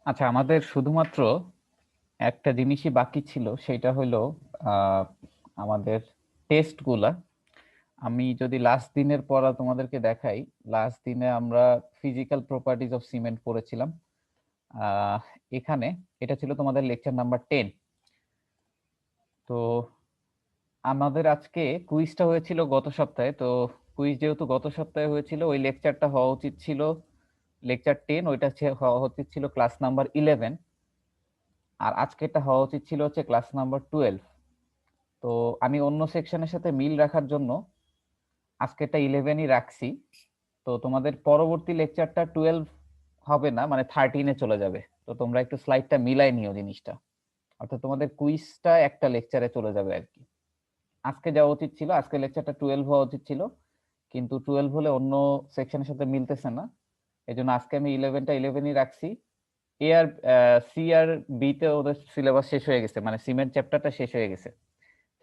আচ্ছা, আমাদের শুধুমাত্র একটা জিনিসই বাকি ছিল, সেটা হলো আহ, আমাদের টেস্টগুলা। আমি যদি লাস্ট দিনের পড়া তোমাদেরকে দেখাই, লাস্ট দিনে আমরা ফিজিক্যাল প্রপার্টিজ অফ সিমেন্ট পড়েছিলাম। আহ, এখানে এটা ছিল তোমাদের লেকচার নাম্বার 10। তো আমাদের আজকে কুইজটা হয়েছিল গত সপ্তাহে। তো কুইজ যেহেতু গত সপ্তাহে হয়েছিল, ওই লেকচারটা হওয়া উচিত ছিল লেকচার 10, ওইটা হওয়া উচিত ছিল ক্লাস নাম্বার 11। আর আজকেরটা হওয়া উচিত ছিল হচ্ছে ক্লাস নাম্বার 12। তো আমি অন্য সেকশনের সাথে মিল রাখার জন্য আজকেরটা 11ই রাখছি। তো তোমাদের পরবর্তী লেকচারটা 12 হবে না, মানে 13-এ চলে যাবে। তো তোমরা একটু স্লাইডটা মিলাই নিও জিনিসটা, অর্থাৎ তোমাদের কুইজটা একটা লেকচারে চলে যাবে আর কি। আজকে যাওয়া উচিত ছিল, আজকে লেকচারটা 12 হওয়া উচিত ছিল, কিন্তু 12 হলে অন্য সেকশনের সাথে মিলতেছে না। এই জন্য আজকে আমি 11টা 11ই রাখছি। এ আর সি আর বি তে ওদের সিলেবাস শেষ হয়ে গেছে, মানে সিমেন্ট চ্যাপ্টারটা শেষ হয়ে গেছে।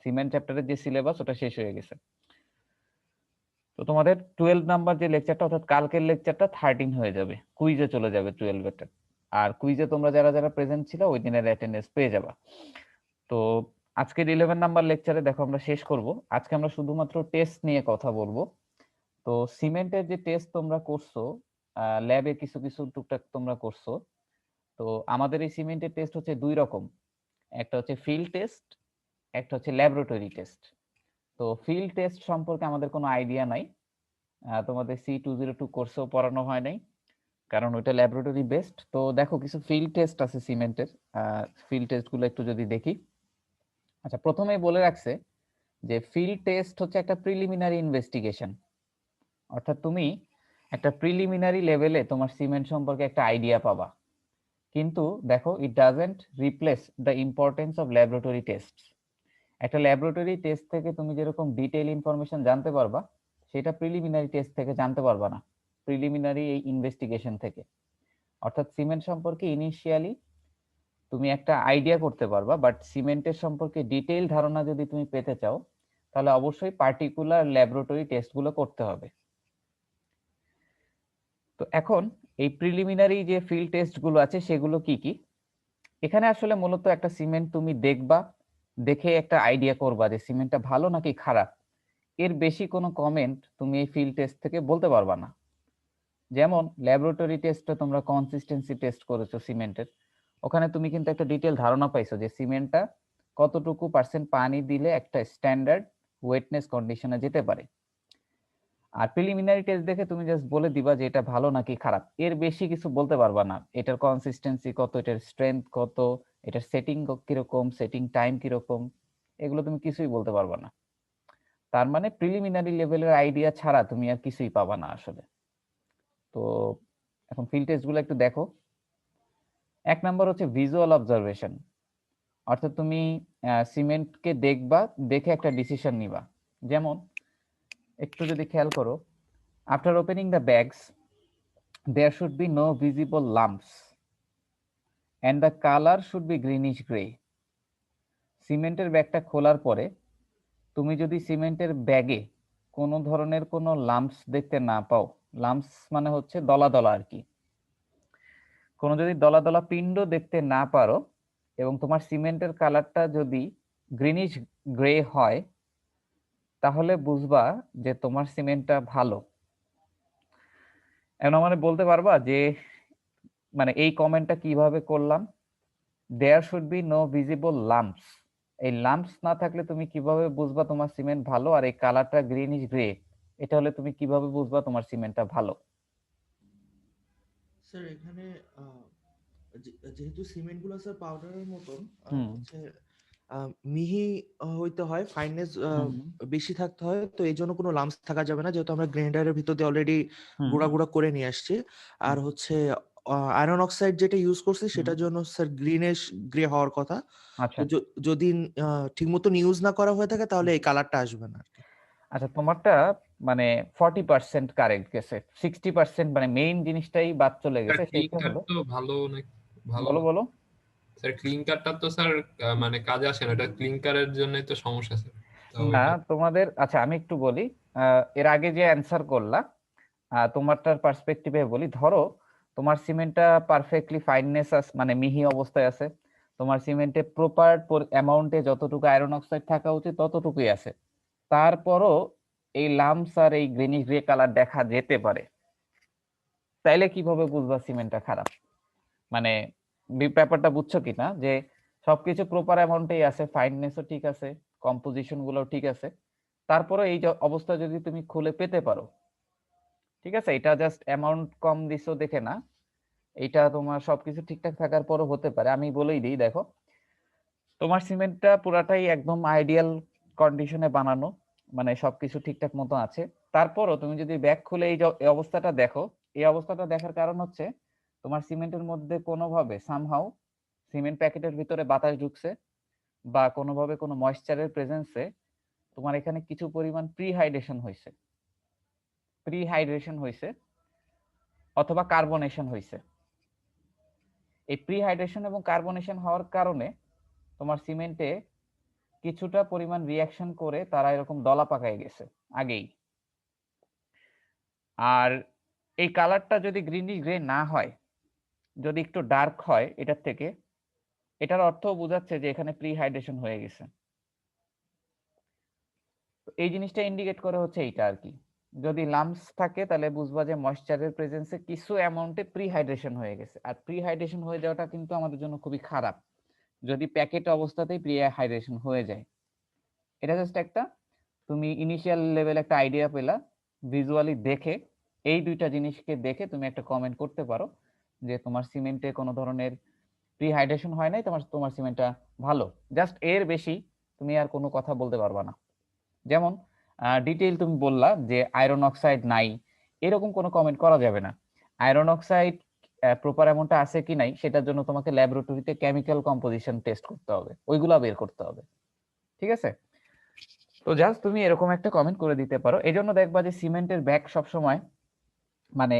সিমেন্ট চ্যাপ্টারের যে সিলেবাস ওটা শেষ হয়ে গেছে। তো তোমাদের 12 নাম্বার যে লেকচারটা, অর্থাৎ কালকের লেকচারটা 13 হয়ে যাবে, কুইজে চলে যাবে 12 এর। আর কুইজে তোমরা যারা যারা প্রেজেন্ট ছিল ওই দিনের অ্যাটেন্ডেন্স পেয়ে যাবা। তো আজকের 11 নাম্বার লেকচারে দেখো আমরা শেষ করব। আজকে আমরা শুধুমাত্র টেস্ট নিয়ে কথা বলবো। তো সিমেন্টের যে টেস্ট তোমরা করছো, ল্যাবে কিছু কিছু টুকটাক তোমরা করছো। তো আমাদের এই সিমেন্টের টেস্ট হচ্ছে দুই রকম। একটা হচ্ছে ফিল্ড টেস্ট, একটা হচ্ছে ল্যাবরেটরি টেস্ট। তো ফিল্ড টেস্ট সম্পর্কে আমাদের কোনো আইডিয়া নাই। তোমাদের C202 কোর্সেও পড়ানো হয় নাই, কারণ ওইটা ল্যাবরেটরি বেসড। তো দেখো কিছু ফিল্ড টেস্ট আছে সিমেন্টের। ফিল্ড টেস্ট গুলো একটু যদি দেখি। আচ্ছা, প্রথমেই বলে রাখছে যে ফিল্ড টেস্ট হচ্ছে একটা প্রিলিমিনারি ইনভেস্টিগেশন, অর্থাৎ তুমি একটা প্রিলিমিনারি লেভেলে তোমার সিমেন্ট সম্পর্কে একটা আইডিয়া পাবা। কিন্তু দেখো, it doesn't replace the importance of laboratory test. একটা ল্যাবরেটরি টেস্ট থেকে তুমি যেরকম ডিটেইল ইনফরমেশন জানতে পারবা, সেটা প্রিলিমিনারি টেস্ট থেকে জানতে পারবা না, প্রিলিমিনারি এই ইনভেস্টিগেশন থেকে। অর্থাৎ সিমেন্ট সম্পর্কে ইনিশিয়ালি তুমি একটা আইডিয়া করতে পারবা, বাট সিমেন্টের সম্পর্কে ডিটেইল ধারণা যদি তুমি পেতে চাও, তাহলে অবশ্যই পার্টিকুলার ল্যাবরেটরি টেস্টগুলো করতে হবে। তো এখন এই প্রিলিমিনারি যে ফিল্ড টেস্টগুলো আছে সেগুলো কি কি? এখানে আসলে মূলত একটা সিমেন্ট তুমি দেখবা, দেখে একটা আইডিয়া করবা যে সিমেন্টটা ভালো নাকি খারাপ। এর বেশি কোনো কমেন্ট তুমি এই ফিল্ড টেস্ট থেকে বলতে পারবা না। যেমন ল্যাবরেটরি টেস্টে তোমরা কনসিস্টেন্সি টেস্ট করেছো সিমেন্টের, ওখানে তুমি কিন্তু একটা ডিটেল ধারণা পাইছো যে সিমেন্টটা কতটুকু পার্সেন্ট পানি দিলে একটা স্ট্যান্ডার্ড ওয়েটনেস কন্ডিশনে যেতে পারে। আর প্রিলিমিনারি টেস্ট দেখে তুমি জাস্ট বলে দিবা যে এটা ভালো নাকি খারাপ, এর বেশি কিছু বলতে পারবা না। এটার কনসিস্টেন্সি কত, এটার স্ট্রেংথ কত, এটার সেটিং কিরকম, সেটিং টাইম কিরকম, এগুলো তুমি কিছুই বলতে পারবা না। তার মানে প্রিলিমিনারি লেভেলের আইডিয়া ছাড়া তুমি আর কিছুই পাবা না আসলে। তো এখন ফিল্ড টেস্ট গুলো একটু দেখো। এক নাম্বার হচ্ছে ভিজুয়াল অবজারভেশন, অর্থাৎ তুমি সিমেন্টকে দেখবা, দেখে একটা ডিসিশন নিবা। যেমন একটু যদি খেয়াল করো, after opening the bags there should be no visible lumps and the color should be greenish gray. সিমেন্টের ব্যাগটা খোলার পরে তুমি যদি সিমেন্টের ব্যাগে কোনো ধরনের কোনো লাম্পস দেখতে না পাও, লাম্পস মানে হচ্ছে দলা দলা আর কি, কোনো যদি দলা দলা পিণ্ড দেখতে না পারো, এবং তোমার সিমেন্টের কালারটা যদি গ্রিনিশ গ্রে হয়, তাহলে বুঝবা যে তোমার সিমেন্টটা ভালো। এখন মানে বলতে পারবা যে মানে এই কমেন্টটা কিভাবে করলাম? There should be no visible lumps. এই লাম্পস না থাকলে তুমি কিভাবে বুঝবা তোমার সিমেন্ট ভালো? আর এই কালারটা গ্রিনিশ গ্রে, এটা হলে তুমি কিভাবে বুঝবা তোমার সিমেন্টটা ভালো? স্যার এখানে যেহেতু সিমেন্ট গুলো স্যার পাউডারের মতন হুম হচ্ছে মিহি হইতে হয়, ফাইননেস হুম বেশি থাকতে হয়, তো এই জন্য কোনো লাম্পস থাকা যাবে না, যেহেতু আমরা গ্রাইন্ডারের ভিতর দিয়ে অলরেডি হুম গুঁড়া গুঁড়া করে নিয়ে আসছি। হুম আর হচ্ছে আয়রন অক্সাইড যেটা ইউজ করছি হুম। সেটার জন্য স্যার গ্রিনিশ গ্রে হওয়ার কথা। তো আচ্ছা যদি ঠিক মতন ইউজ না করা হয়ে থাকে তাহলে হুম। এই কালারটা আসবে না আর কি। আচ্ছা, তোমারটা মানে 40% কারেক্ট গেছে, 60% মানে মেইন জিনিসটাই বাদ চলে স্যার গেছে, সেটা ক্লিনকার হলো। তো ভালো নাকি? ভালো বলো না বলো। স্যার, ক্লিনকারটা তো স্যার মানে কাজে আসে না, এটা ক্লিনকারের জন্যই তো সমস্যা স্যার। তো না, এটা তোমাদের আচ্ছা আমি একটু বলি। এর আগে যে অ্যান্সার করলা, তোমারটার পার্সপেক্টিভে বলি। ধরো তোমার সিমেন্টটা পারফেক্টলি ফাইননেস আছে, মানে মিহি অবস্থায় আছে, তোমার সিমেন্টে প্রপার অ্যামাউন্টে যতটুকু আয়রন অক্সাইড থাকা উচিত ততটুকুই আছে, তারপরও এই লাম্পস আর এই গ্রিনিশ গ্রে কালার দেখা যেতে পারে। তাইলে কিভাবে বুঝবা সিমেন্টটা খারাপ? মানে ব্যাপারটা বুঝছো কিনা, যে সবকিছু প্রপার অ্যামাউন্টেই আছে, ফাইননেসও ঠিক আছে, কম্পোজিশন গুলো ঠিক আছে, তারপরে এই যে অবস্থা যদি তুমি খুলে পেতে পারো, ঠিক আছে, এটা জাস্ট অ্যামাউন্ট কম দিছো দেখে না, এটা তোমার সবকিছু ঠিকঠাক থাকার পরও হতে পারে। আমি বলেই দিই, দেখো তোমার সিমেন্টটা পুরাটাই একদম আইডিয়াল কন্ডিশনে বানানো, মানে সবকিছু ঠিকঠাক মতো আছে, তারপরও তুমি যদি ব্যাগ খুলে এই এই অবস্থাটা দেখো, এই অবস্থাটা দেখার কারণ হচ্ছে তোমার সিমেন্টের মধ্যে কোনোভাবে সামহাউ সিমেন্ট প্যাকেটের ভিতরে বাতাস ঢুকছে, বা কোনোভাবে কোনো ময়েশ্চারের প্রেজেন্সে তোমার এখানে কিছু পরিমাণ প্রিহাইড্রেশন হয়েছে অথবা কার্বনেশন হয়েছে। এই প্রিহাইড্রেশন এবং কার্বনেশন হওয়ার কারণে তোমার সিমেন্টে কিছুটা পরিমাণ রিয়াকশন করে তারা এরকম দলা পাকায় গেছে আগেই। আর এই কালারটা যদি গ্রিনিশ গ্রে না হয়, যদি একটু ডার্ক হয় এটার থেকে, এটার অর্থ বোঝাচ্ছে যে এখানে প্রিহাইড্রেশন হয়ে গেছে। এই জিনিসটা ইন্ডিকেট করে হচ্ছে এইটা আর কি। যদি লাম্পস থাকে তাহলে বুঝবা যে ময়েশ্চারের প্রেজেন্সে কিছু অ্যামাউন্টে প্রিহাইড্রেশন হয়ে গেছে, আর প্রিহাইড্রেশন হয়ে যাওয়াটা কিন্তু আমাদের জন্য খুবই খারাপ যদি প্যাকেট অবস্থাতেই প্রিহাইড্রেশন হয়ে যায়। এটা জাস্ট একটা তুমি ইনিশিয়াল লেভেল একটা আইডিয়া পেলা, ভিজুয়ালি দেখে এই দুইটা জিনিসকে দেখে তুমি একটা কমেন্ট করতে পারো যে তোমার সিমেন্টে কোনো ধরনের প্রিহাইড্রেশন হয় নাই, তোমার তোমার সিমেন্টটা ভালো। জাস্ট এর বেশি তুমি আর কোনো কথা বলতে পারবা না। যেমন ডিটেইল তুমি বললা যে আয়রন অক্সাইড নাই, এরকম কোনো কমেন্ট করা যাবে না। আয়রন অক্সাইড প্রপার অ্যামাউন্টে আছে কি নাই সেটার জন্য তোমাকে ল্যাবরেটরিতে কেমিক্যাল কম্পোজিশন টেস্ট করতে হবে, ওইগুলা বের করতে হবে, ঠিক আছে? তো জাস্ট তুমি এরকম একটা কমেন্ট করে দিতে পারো। এই জন্য দেখবা যে সিমেন্টের ব্যাগ সবসময় মানে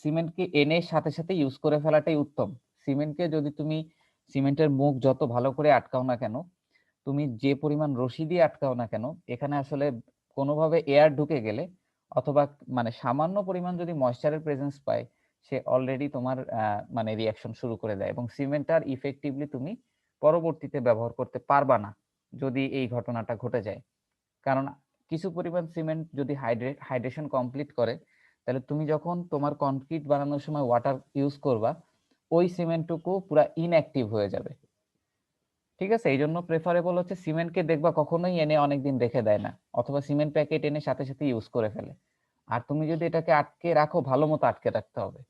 সিমেন্টকে এনে সাথে সাথে ইউজ করে ফেলাটাই উত্তম। সিমেন্টকে যদি তুমি সিমেন্টের মুখ যত ভালো করে আটকাও না কেন, তুমি যে পরিমাণ রশি দিয়ে আটকাও না কেন, এখানে আসলে কোনোভাবে এয়ার ঢুকে গেলে অথবা মানে সামান্য পরিমাণ যদি ময়েশ্চারের প্রেজেন্স পায়, সে অলরেডি তোমার মানে রিয়াকশন শুরু করে দেয়, এবং সিমেন্ট আর ইফেক্টিভলি তুমি পরবর্তীতে ব্যবহার করতে পারবা না যদি এই ঘটনাটা ঘটে যায়। কারণ কিছু পরিমাণ সিমেন্ট যদি হাইড্রেশন কমপ্লিট করে, তাহলে তুমি যখন তোমার কনক্রিট বানানোর সময় ওয়াটার ইউজ করবা, ওই সিমেন্টটুকু পুরা ইনঅ্যাক্টিভ হয়ে যাবে, ঠিক আছে? এই জন্য প্রেফারেবল হচ্ছে সিমেন্টকে দেখবা কখনোই এনে অনেকদিন রেখে দেয় না, অথবা সিমেন্ট প্যাকেট এনে সাথে সাথে ইউজ করে ফেলে। আর তুমি যদি এটাকে আটকে রাখো, ভালো মতো আটকে রাখতে হবে,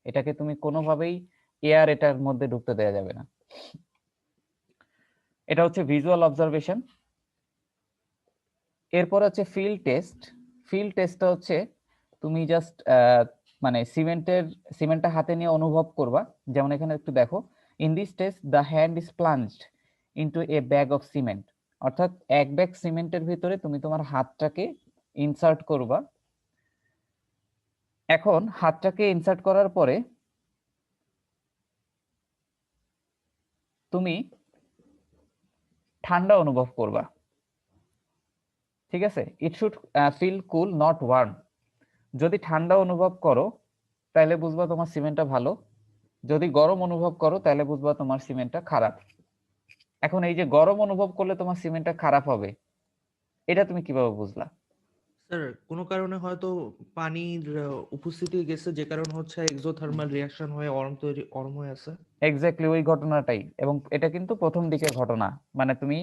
এটাকে তুমি কোনোভাবেই এয়ার এটার মধ্যে ঢুকতে দেওয়া যাবে না। এটা হচ্ছে ভিজুয়াল অবজারভেশন। এরপর হচ্ছে ফিল্ড টেস্ট। ফিল্ড টেস্টটা হচ্ছে তুমি জাস্ট মানে সিমেন্টটা হাতে নিয়ে অনুভব করবা। যেমন এখানে একটু দেখো, in this test the hand is plunged into a bag of cement. অর্থাৎ এক ব্যাগ সিমেন্টের ভিতরে তুমি তোমার হাতটাকে ইনসার্ট করবা। এখন হাতটাকে ইনসার্ট করার পরে তুমি ঠান্ডা অনুভব করবা, ঠিক আছে? It should feel cool not warm. যদি ঠান্ডা অনুভব করো তাহলে বুঝবা তোমার সিমেন্টটা ভালো, যদি গরম অনুভব করো তাহলে বুঝবা তোমার সিমেন্টটা খারাপ। এখন এই যে গরম অনুভব করলে তোমার সিমেন্টটা খারাপ হবে, এটা তুমি কিভাবে বুঝলা? স্যার কোনো কারণে হয়তো পানির উপস্থিতি গেছে, যে কারণে হচ্ছে এক্সোথার্মাল রিয়াকশন হয়ে অরম হয়ে আছে। এক্স্যাক্টলি ওই ঘটনাটাই, এবং এটা কিন্তু প্রথম দিকের ঘটনা। মানে তুমি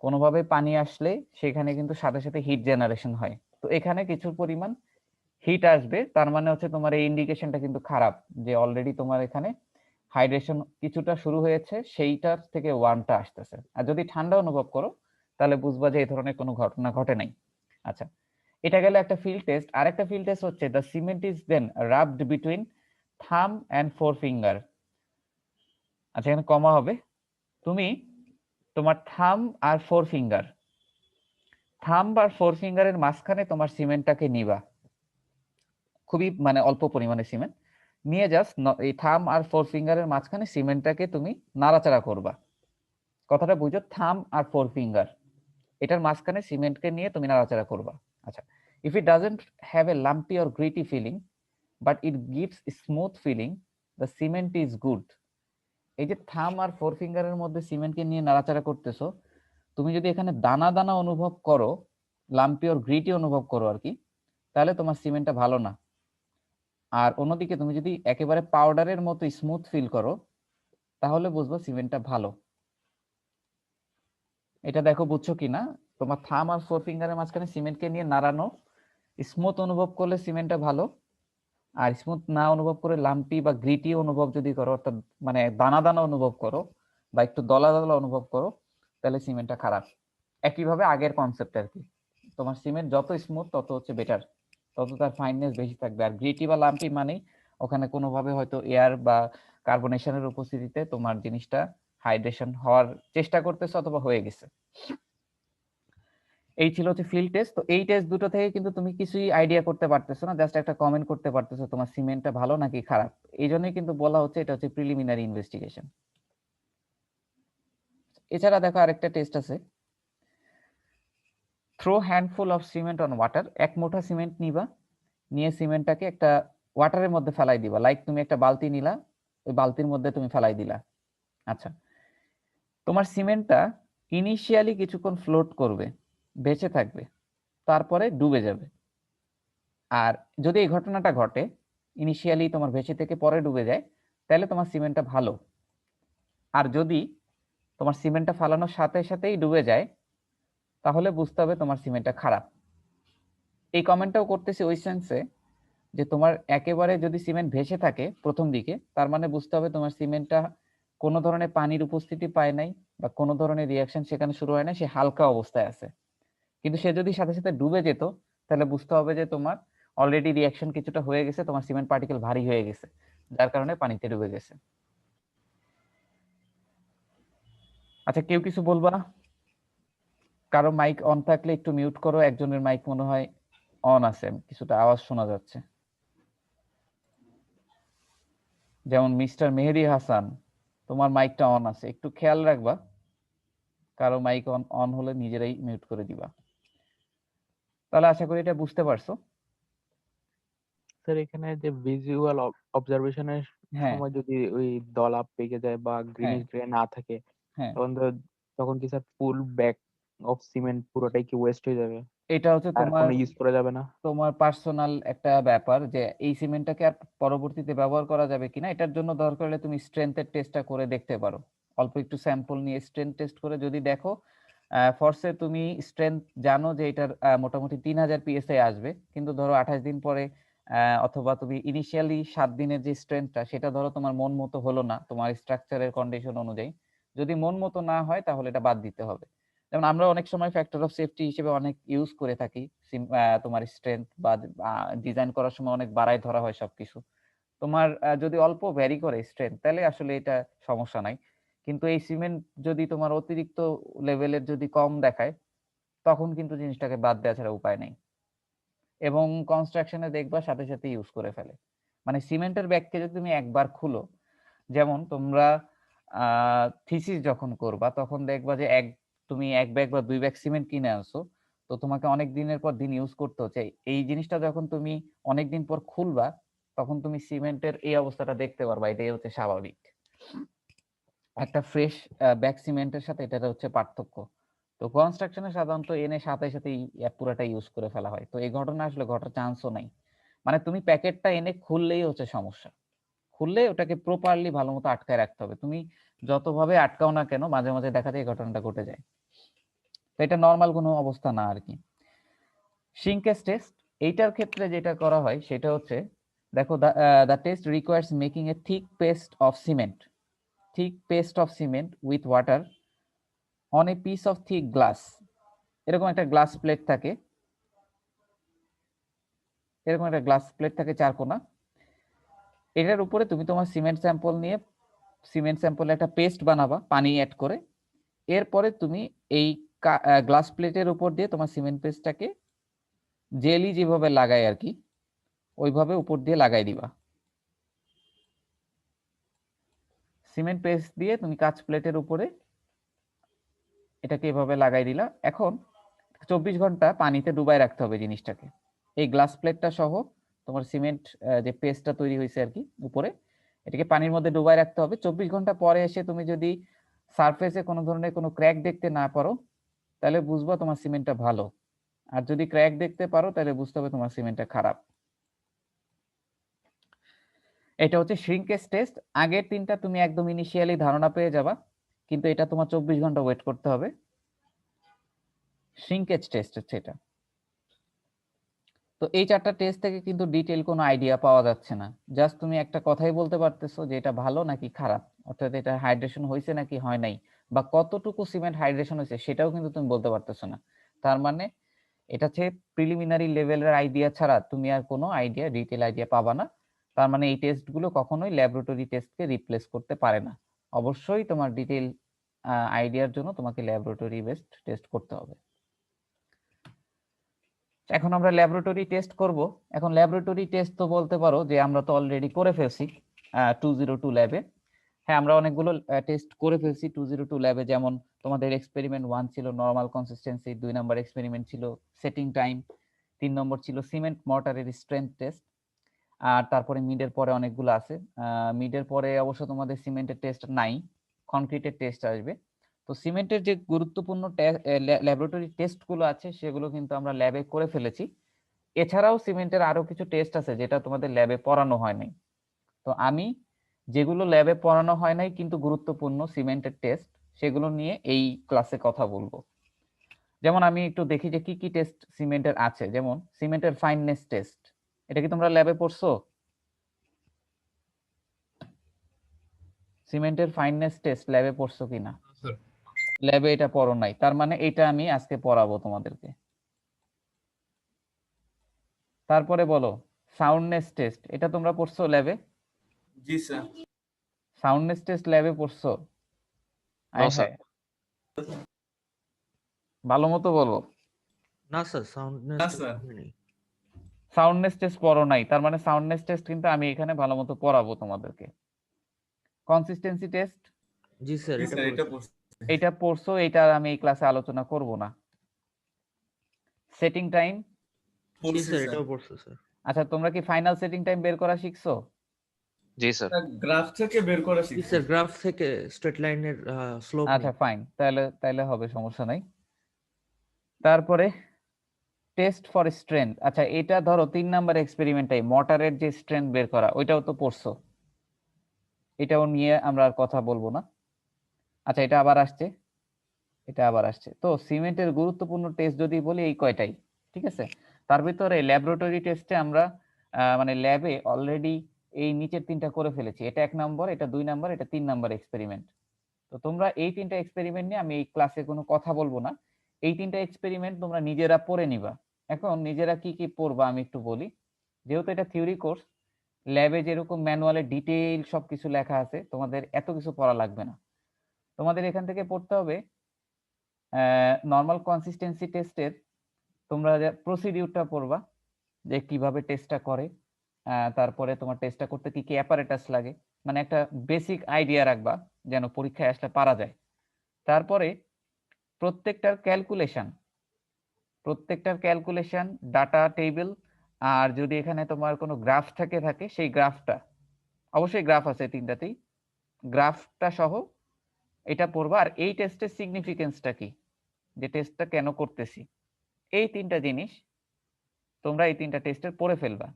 কোনোভাবে পানি আসলে সেখানে কিন্তু সাথে সাথে হিট জেনারেশন হয়, তো এখানে কিছু পরিমাণ হিট আসবে, তার মানে হচ্ছে তোমার এই ইন্ডিকেশনটা কিন্তু খারাপ, যে অলরেডি তোমার এখানে হাইড্রেশন কিছুটা শুরু হয়েছে, সেইটার থেকে ওয়ার্মটা আসতেছে। আর যদি ঠান্ডা অনুভব করো তাহলে বুঝবা যে এই ধরনের কোনো ঘটনা ঘটে নাই। আচ্ছা, এটা গেল একটা ফিল্ড টেস্ট। আর একটা ফিল্ড টেস্ট হচ্ছে the cement is then rubbed between thumb and four finger. আচ্ছা, এখানে কমা হবে। তুমি তোমার থাম আর ফোর ফিঙ্গারের মাঝখানে তোমার সিমেন্টটাকে নিবা, খুবই মানে অল্প পরিমাণে সিমেন্ট নিয়ে জাস্ট এই থাম আর ফোর ফিঙ্গারের মাঝখানে সিমেন্টটাকে তুমি নাড়াচাড়া করবা। কথাটা বুঝো, থাম আর ফোর ফিঙ্গার এটার মাঝখানে সিমেন্টকে নিয়ে তুমি নাড়াচাড়া করবা। আচ্ছা, if it doesn't have a lumpy or gritty feeling but it gives smooth feeling, the cement is good. এই যে থাম আর ফোর ফিঙ্গারের মধ্যে সিমেন্টকে নিয়ে নাড়াচাড়া করতেছো, তুমি যদি এখানে দানা দানা অনুভব করো, লাম্পি ওর গ্রিটি অনুভব করো আর কি, তাহলে তোমার সিমেন্টটা ভালো না। আর অন্যদিকে তুমি যদি একেবারে পাউডারের মতো স্মুথ ফিল করো, তাহলে বুঝবো সিমেন্টটা ভালো। এটা দেখো বুঝছো কিনা, তোমার থাম আর ফোর ফিঙ্গারের মাঝখানে সিমেন্টকে নিয়ে নাড়ানো, স্মুথ অনুভব করলে সিমেন্টটা ভালো, আর স্মুথ না অনুভব করে লাম্পি বা গ্রিটি অনুভব যদি করো, অর্থাৎ মানে দানা দানা অনুভব করো বা একটু দলা দলা অনুভব করো, তাহলে সিমেন্টটা খারাপ। একইভাবে আগের কনসেপ্ট আর কি, তোমার সিমেন্ট যত স্মুথ তত হচ্ছে বেটার, তত তার ফাইননেস বেশি থাকবে। আর গ্রিটি বা লাম্পি মানে ওখানে কোনোভাবে হয়তো এয়ার বা কার্বনেশনের উপস্থিতিতে তোমার জিনিসটা হাইড্রেশন হওয়ার চেষ্টা করতেছে অথবা হয়ে গেছে। এই ছিল হচ্ছে ফিল্ড টেস্ট। তো এই টেস্ট দুটো থেকে কিন্তু তুমি কিছুই আইডিয়া করতে পারতেছো না, জাস্ট একটা কমেন্ট করতে পারতেছো তোমার সিমেন্টটা ভালো নাকি খারাপ। এই জন্যই কিন্তু বলা হচ্ছে এটা হচ্ছে প্রিলিমিনারি ইনভেস্টিগেশন। এছাড়া দেখো আরেকটা টেস্ট আছে, throw handful of cement on water. এক মুঠা সিমেন্ট নিবা, নিয়ে সিমেন্টটাকে একটা ওয়াটারের মধ্যে ফেলাই দিবা। লাইক তুমি একটা বালতি নিলা, ওই বালতির মধ্যে তুমি ফেলাই দিলা। আচ্ছা, তোমার সিমেন্টটা ইনিশিয়ালি কিছুক্ষণ ফ্লোট করবে, ভেসে থাকবে, তারপরে ডুবে যাবে। আর যদি এই ঘটনাটা ঘটে, ইনিশিয়ালি তোমার ভেসে থেকে পরে ডুবে যায়, তাহলে তোমার সিমেন্টটা ভালো। আর যদি তোমার সিমেন্টটা ফালানোর সাথে সাথেই ডুবে যায়, তাহলে বুঝতে হবে তোমার সিমেন্টটা খারাপ। এই কমেন্টটাও করতেছি ওই সেন্সে যে তোমার একেবারে যদি সিমেন্ট ভেসে থাকে প্রথম দিকে, তার মানে বুঝতে হবে তোমার সিমেন্টটা কোনো ধরনের পানির উপস্থিতি পায় নাই বা কোনো ধরনের রিয়াকশন সেখানে শুরু হয় না, সে হালকা অবস্থায় আছে। কিন্তু সে যদি সাথে সাথে ডুবে যেত, তাহলে বুঝতে হবে যে তোমার অলরেডি রিয়াকশন কিছুটা হয়ে গেছে, তোমার সিমেন্ট পার্টিকেল ভারী হয়ে গেছে, যার কারণে পানিতে ডুবে গেছে। আচ্ছা, কেউ কিছু বলবা? কারো মাইক অন থাকলে একটু মিউট করো, একজনের মাইক মনে হয় অন আছে, কিছুটা আওয়াজ শোনা যাচ্ছে। যেমন মিস্টার মেহেদি হাসান, তোমার মাইকটা অন আছে, একটু খেয়াল রাখবা, কারো মাইক অন অন হলে নিজেরাই মিউট করে দিবা। তাহলে আশা করি এটা বুঝতে পারছো। স্যার এখানে যে ভিজুয়াল অবজারভেশনের হ্যাঁ, সময় যদি ওই দলা পেকে যায় বা হ্যাঁ, গ্রিনিশ গ্রে না থাকে, হ্যাঁ। তখন কি sir full bag of cement পুরোটাই কি ওয়েস্ট হয়ে যাবে, এটা হচ্ছে আর তোমার কোনো ইউজ করা যাবে না? তোমার পার্সোনাল একটা ব্যাপার যে এই সিমেন্টটাকে আর পরবর্তীতে ব্যবহার করা যাবে কিনা। এটার জন্য দরকার হলে তুমি স্ট্রেংথের টেস্টটা করে দেখতে পারো। অল্প একটু স্যাম্পল নিয়ে স্ট্রেংথ টেস্ট করে যদি দেখো ফর্সে তুমি স্ট্রেংথ জানো যে এটার মোটামুটি 3000 পিএসআই আসবে, কিন্তু ধরো 28 দিন পরে অথবা তুমি ইনিশিয়ালি 7 দিনের যে স্ট্রেংথটা সেটা ধরো তোমার মন মতো হলো না তোমার স্ট্রাকচারের কন্ডিশন অনুযায়ী, যদি মন মতো না হয় তাহলে এটা বাদ দিতে হবে। যেমন আমরা অনেক সময় ফ্যাক্টর অফ সেফটি হিসেবে অনেক ইউজ করে থাকি, তোমার স্ট্রেংথ বা ডিজাইন করার সময় অনেক বাড়ায় ধরা হয় সবকিছু। তোমার যদি অল্প ভ্যারি করে স্ট্রেংথ, তাহলে আসলে এটা সমস্যা নাই। কিন্তু এই সিমেন্ট যদি তোমার অতিরিক্ত লেভেলের যদি কম দেখায়, তখন কিন্তু জিনিসটাকে বাদ দেওয়া ছাড়া উপায় নেই। এবং কনস্ট্রাকশনে দেখবা সাথে সাথে ইউজ করে ফেলে। মানে সিমেন্টের ব্যাগকে যদি তুমি একবার খুলো, যেমন তোমরা থিসিস যখন করবা তখন দেখবা যে তুমি এক ব্যাগ বা দুই ব্যাগ সিমেন্ট কিনে আনছো, তো তোমাকে অনেক দিনের পর দিন ইউজ করতে হচ্ছে। এই জিনিসটা যখন তুমি অনেক দিন পর খুলবা, তখন তুমি সিমেন্টের এই অবস্থাটা দেখতে পারবা, এটাই হচ্ছে স্বাভাবিক। একটা ফ্রেশ ব্যাগ সিমেন্টের সাথে এটার হচ্ছে পার্থক্য। তো কনস্ট্রাকশনে সাধারণত এনে সাথে সাথে পুরাটা ইউজ করে ফেলা হয়, তো এই ঘটনা আসলে ঘটার চান্সও নাই। মানে তুমি প্যাকেটটা এনে খুললেই হচ্ছে সমস্যা, খুললে ওটাকে প্রপারলি ভালো মতো আটকায় রাখতে হবে। তুমি যতভাবে আটকাও না কেন, মাঝে মাঝে দেখা যায় এই ঘটনাটা ঘটে যায়। তো এটা নর্মাল কোনো অবস্থা না আর কি। শিঙ্কেজ টেস্ট, এইটার ক্ষেত্রে যেটা করা হয় সেটা হচ্ছে, দেখো the test requires making a thick paste of cement with water on a piece of thick glass. এরকম একটা গ্লাস প্লেট থাকে, চারকোনা। এটার উপরে তুমি তোমার সিমেন্ট স্যাম্পল একটা পেস্ট বানাবা পানি অ্যাড করে। এরপরে তুমি এই গ্লাস প্লেটের উপর দিয়ে তোমার সিমেন্ট পেস্টটাকে জেলি যেভাবে লাগায় আর কি, ওইভাবে উপর দিয়ে লাগাই দিবা। সিমেন্ট পেস্ট দিয়ে তুমি কাঁচ প্লেটের উপরে এটাকে এভাবে লাগাই দিলা। এখন 24 ঘন্টা পানিতে ডুবাই রাখতে হবে জিনিসটাকে, এই গ্লাস প্লেটটা সহ তোমার সিমেন্ট যে পেস্টটা তৈরি হয়েছে আর কি উপরে, এটাকে পানির মধ্যে ডুবাই রাখতে হবে। 24 ঘন্টা পরে এসে তুমি যদি সারফেসে কোনো ধরনের কোনো ক্র্যাক দেখতে না পারো তাহলে বুঝবা তোমার সিমেন্টটা ভালো, আর যদি ক্র্যাক দেখতে পারো তাহলে বুঝতে হবে তোমার সিমেন্টটা খারাপ। এটা হচ্ছে শ্রিঙ্কেজ টেস্ট। আগের তিনটা তুমি একদম ইনিশিয়ালি ধারণা পেয়ে যাবা, কিন্তু এটা তোমার 24 ঘন্টা ওয়েট করতে হবে। শ্রিঙ্কেজ টেস্ট হচ্ছে এটা। তো এই চারটা টেস্ট থেকে কিন্তু ডিটেইল কোনো আইডিয়া পাওয়া যাচ্ছে না, জাস্ট তুমি একটা কথাই বলতে পারতেছো যে এটা ভালো নাকি খারাপ, অর্থাৎ এটা হাইড্রেশন হয়েছে নাকি হয় নাই, বা কতটুকু সিমেন্ট হাইড্রেশন হয়েছে সেটাও কিন্তু তুমি বলতে পারতেছো না। তার মানে এটা হচ্ছে প্রিলিমিনারি লেভেলের আইডিয়া ছাড়া তুমি আর কোনো আইডিয়া, ডিটেইল আইডিয়া পাবা না। তার মানে এই টেস্টগুলো কখনোই ল্যাবরেটরি টেস্টকে রিপ্লেস করতে পারে না। অবশ্যই তোমার ডিটেইল আইডিয়ার জন্য তোমাকে ল্যাবরেটরি বেসড টেস্ট করতে হবে। এখন আমরা ল্যাবরেটরি টেস্ট করব। এখন ল্যাবরেটরি টেস্ট তো বলতে পারো যে আমরা তো অলরেডি করে ফেলছি 202 ল্যাবে। হ্যাঁ, আমরা অনেকগুলো টেস্ট করে ফেলছি 202 ল্যাবে। যেমন তোমাদের এক্সপেরিমেন্ট 1 ছিল নরমাল কনসিস্টেন্সি, 2 নম্বর এক্সপেরিমেন্ট ছিল সেটিং টাইম, 3 নম্বর ছিল সিমেন্ট মর্টারের স্ট্রেংথ টেস্ট, আর তারপরে মিডের পরে অনেকগুলো আছে। মিডের পরে অবশ্য তোমাদের সিমেন্টের টেস্ট নাই, কনক্রিটের টেস্ট আসবে। তো সিমেন্টের যে গুরুত্বপূর্ণ ল্যাবরেটরি টেস্টগুলো আছে সেগুলো কিন্তু আমরা ল্যাবে করে ফেলেছি। এছাড়াও সিমেন্টের আরো কিছু টেস্ট আছে যেটা তোমাদের ল্যাবে পড়ানো হয় নাই। তো আমি যেগুলো ল্যাবে পড়ানো হয় নাই কিন্তু গুরুত্বপূর্ণ সিমেন্টের টেস্ট, সেগুলো নিয়ে এই ক্লাসে কথা বলবো। যেমন আমি একটু দেখি যে কি কি টেস্ট সিমেন্টের আছে। যেমন সিমেন্টের ফাইননেস টেস্ট, এটা কি তোমরা ল্যাবে পড়ছো? সিমেন্টের ফাইননেস টেস্ট ল্যাবে পড়ছো কিনা? স্যার ল্যাবে এটা পড়ো নাই, তার মানে এটা আমি আজকে পড়াবো তোমাদেরকে। তারপরে বলো সাউন্ডনেস টেস্ট, এটা তোমরা পড়ছো ল্যাবে? জি স্যার। সাউন্ডনেস টেস্ট ল্যাবে পড়ছো? আয় স্যার। হায়, ভালো মতো বলো। না স্যার, সাউন্ডনেস না স্যার। নেই। সাউন্ডনেস টেস্ট পড়ো নাই, তার মানে সাউন্ডনেস টেস্ট কিন্তু আমি এখানে ভালো মতো পড়াবো তোমাদেরকে। কনসিস্টেন্সি টেস্ট, জি স্যার, জি এটা স্যার, এটা পড়ছি। পড়ছি। এটা পড়ছো, এটা আর আমি এই ক্লাসে আলোচনা করব না। সেটিং টাইম, জি পড়ছি স্যার, স্যার। এটাও পড়ছে স্যার। আচ্ছা তোমরা কি ফাইনাল সেটিং টাইম বের করা শিখছো? জি স্যার। গ্রাফ থেকে বের করা জি শিখছি। স্যার, গ্রাফ থেকে স্ট্রেট লাইনের স্লোপ আচ্ছা নেই। ফাইন, তাহলে তাহলে হবে, সমস্যা নাই। তারপরে টেস্ট ফর স্ট্রেংথ, আচ্ছা এটা ধরো 3 নাম্বার এক্সপেরিমেন্টাই মর্টারের যে স্ট্রেংথ বের করা, ওইটাও তো পড়ছো, এটাও নিয়ে আমরা আর কথা বলবো না। আচ্ছা এটা আবার আসছে, এটা আবার আসছে। তো সিমেন্টের গুরুত্বপূর্ণ টেস্ট যদি বলি এই কয়টাই, ঠিক আছে। তার ভিতরে ল্যাবরেটরি টেস্টে আমরা মানে ল্যাবে অলরেডি এই নিচের তিনটা করে ফেলেছি। এটা 1 নম্বর, এটা 2 নম্বর, এটা 3 নম্বর এক্সপেরিমেন্ট। তো তোমরা এই তিনটা এক্সপেরিমেন্ট নিয়ে আমি এই ক্লাসে কোনো কথা বলবো না। এই তিনটা এক্সপেরিমেন্ট তোমরা নিজেরা পড়ে নিবা। এখন নিজেরা কি কি পড়বা আমি একটু বলি। যেহেতু এটা থিওরি কোর্স, ল্যাবে যেরকম ম্যানুয়ালে ডিটেইল সবকিছু লেখা আছে, তোমাদের এত কিছু পড়া লাগবে না। তোমাদের এখান থেকে পড়তে হবে নর্মাল কনসিস্টেন্সি টেস্টের তোমরা প্রসিডিউরটা পড়বা, যে কিভাবে টেস্টটা করে, তারপরে তোমার টেস্টটা করতে কি কি অ্যাপারেটাস লাগে, মানে একটা বেসিক আইডিয়া রাখবা যেন পরীক্ষায় আসলে পারা যায়। তারপরে প্রত্যেকটার ক্যালকুলেশন, ডাটা টেবিল, আর যদি এখানে তোমার কোনো গ্রাফ থাকে সেই গ্রাফটা, অবশ্যই গ্রাফ আছে তিনটাতেই, গ্রাফটা সহ এটা পড়বা। আর এই টেস্টের সিগনিফিকেন্সটা কি, যে টেস্টটা কেন করতেছি, এই তিনটা জিনিস তোমরা এই তিনটা টেস্টের পড়ে ফেলবা।